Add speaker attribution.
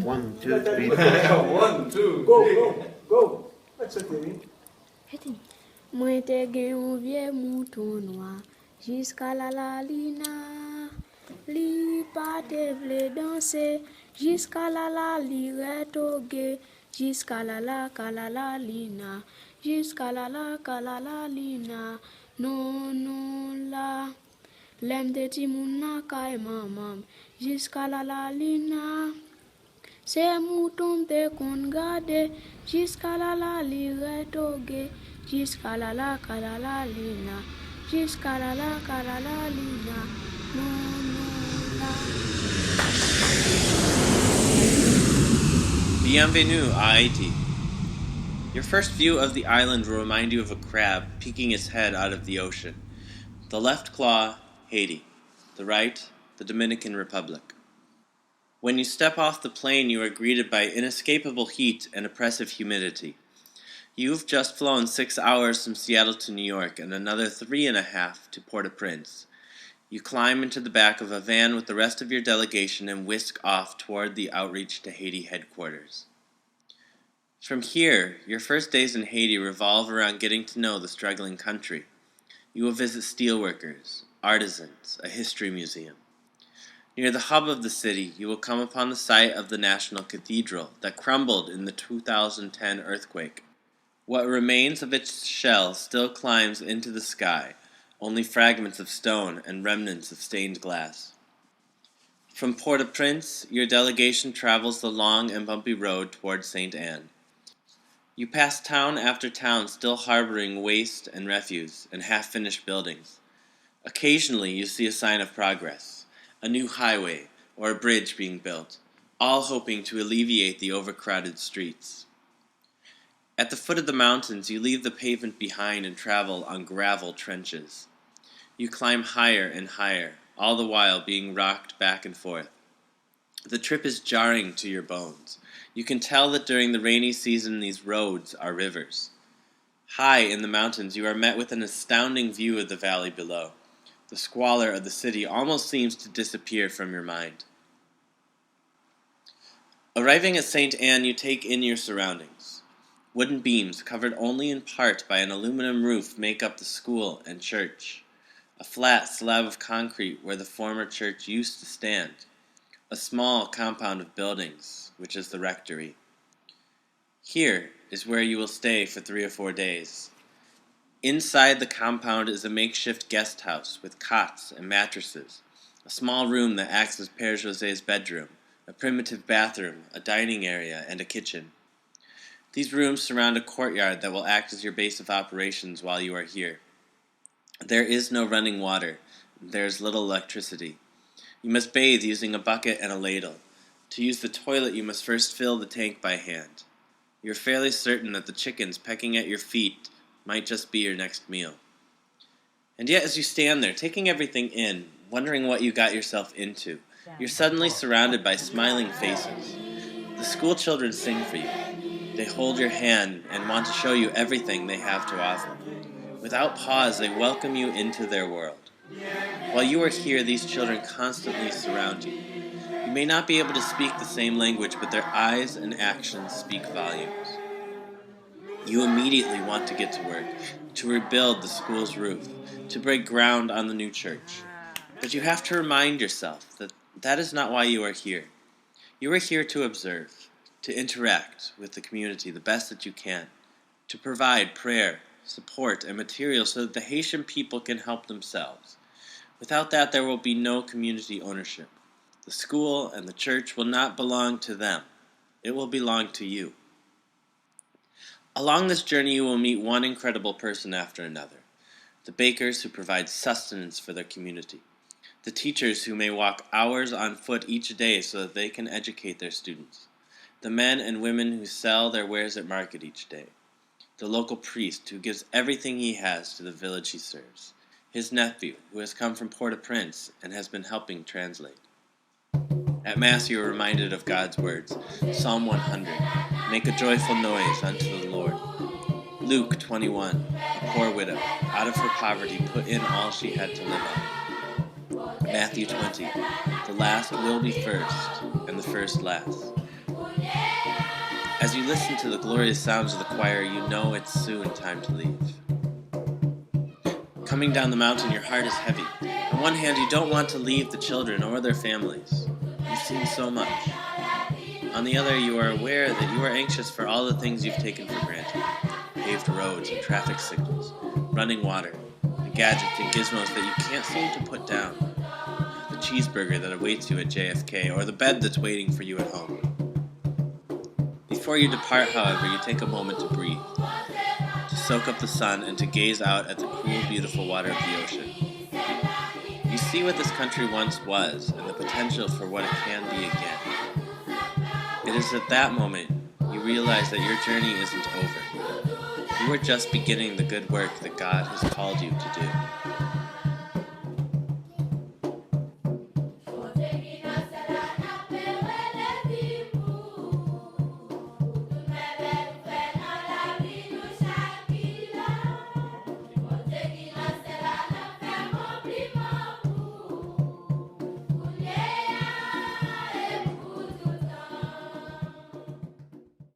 Speaker 1: 1, 2, 3, 4.
Speaker 2: 1, 2,
Speaker 3: Go. That's okay.
Speaker 4: Mwen te gen yon vie mouton noir Jiska la lina Li pa te vle danse Jiska la li retoge Jiska la lina Jiska la lina Non la Lem te ti moun na kay mamam Jiska la lina Se mouton te kon gade, jiska la li retoge, jiska la lina, jiska la lina, non la.
Speaker 5: Bienvenue à Haiti. Your first view of the island will remind you of a crab peeking its head out of the ocean. The left claw, Haiti. The right, the Dominican Republic. When you step off the plane, you are greeted by inescapable heat and oppressive humidity. You've just flown 6 hours from Seattle to New York and another 3.5 to Port-au-Prince. You climb into the back of a van with the rest of your delegation and whisk off toward the outreach to Haiti headquarters. From here, your first days in Haiti revolve around getting to know the struggling country. You will visit steelworkers, artisans, a history museum. Near the hub of the city, you will come upon the site of the National Cathedral that crumbled in the 2010 earthquake. What remains of its shell still climbs into the sky, only fragments of stone and remnants of stained glass. From Port-au-Prince, your delegation travels the long and bumpy road toward St. Anne. You pass town after town still harboring waste and refuse and half-finished buildings. Occasionally you see a sign of progress. A new highway, or a bridge being built, all hoping to alleviate the overcrowded streets. At the foot of the mountains, you leave the pavement behind and travel on gravel trenches. You climb higher and higher, all the while being rocked back and forth. The trip is jarring to your bones. You can tell that during the rainy season these roads are rivers. High in the mountains, you are met with an astounding view of the valley below. The squalor of the city almost seems to disappear from your mind. Arriving at St. Anne, you take in your surroundings. Wooden beams, covered only in part by an aluminum roof, make up the school and church. A flat slab of concrete where the former church used to stand. A small compound of buildings, which is the rectory. Here is where you will stay for 3 or 4 days. Inside the compound is a makeshift guest house with cots and mattresses, a small room that acts as Père José's bedroom, a primitive bathroom, a dining area, and a kitchen. These rooms surround a courtyard that will act as your base of operations while you are here. There is no running water. There is little electricity. You must bathe using a bucket and a ladle. To use the toilet, you must first fill the tank by hand. You're fairly certain that the chickens pecking at your feet might just be your next meal. And yet as you stand there, taking everything in, wondering what you got yourself into, you're suddenly surrounded by smiling faces. The school children sing for you. They hold your hand and want to show you everything they have to offer. Without pause, they welcome you into their world. While you are here, these children constantly surround you. You may not be able to speak the same language, but their eyes and actions speak volumes. You immediately want to get to work, to rebuild the school's roof, to break ground on the new church. But you have to remind yourself that that is not why you are here. You are here to observe, to interact with the community the best that you can, to provide prayer, support, and material so that the Haitian people can help themselves. Without that, there will be no community ownership. The school and the church will not belong to them. It will belong to you. Along this journey, you will meet one incredible person after another. The bakers who provide sustenance for their community. The teachers who may walk hours on foot each day so that they can educate their students. The men and women who sell their wares at market each day. The local priest who gives everything he has to the village he serves. His nephew, who has come from Port-au-Prince and has been helping translate. At Mass, you are reminded of God's words. Psalm 100, make a joyful noise unto the Lord. Luke 21, a poor widow, out of her poverty, put in all she had to live on. Matthew 20, the last will be first, and the first last. As you listen to the glorious sounds of the choir, you know it's soon time to leave. Coming down the mountain, your heart is heavy. On one hand, you don't want to leave the children or their families. You've seen so much. On the other, you are aware that you are anxious for all the things you've taken for granted. Paved roads and traffic signals, running water, the gadgets and gizmos that you can't seem to put down, the cheeseburger that awaits you at JFK, or the bed that's waiting for you at home. Before you depart, however, you take a moment to breathe, to soak up the sun and to gaze out at the cool, beautiful water of the ocean. You see what this country once was and the potential for what it can be again. It is at that moment you realize that your journey isn't over. You are just beginning the good work that God has called you to do.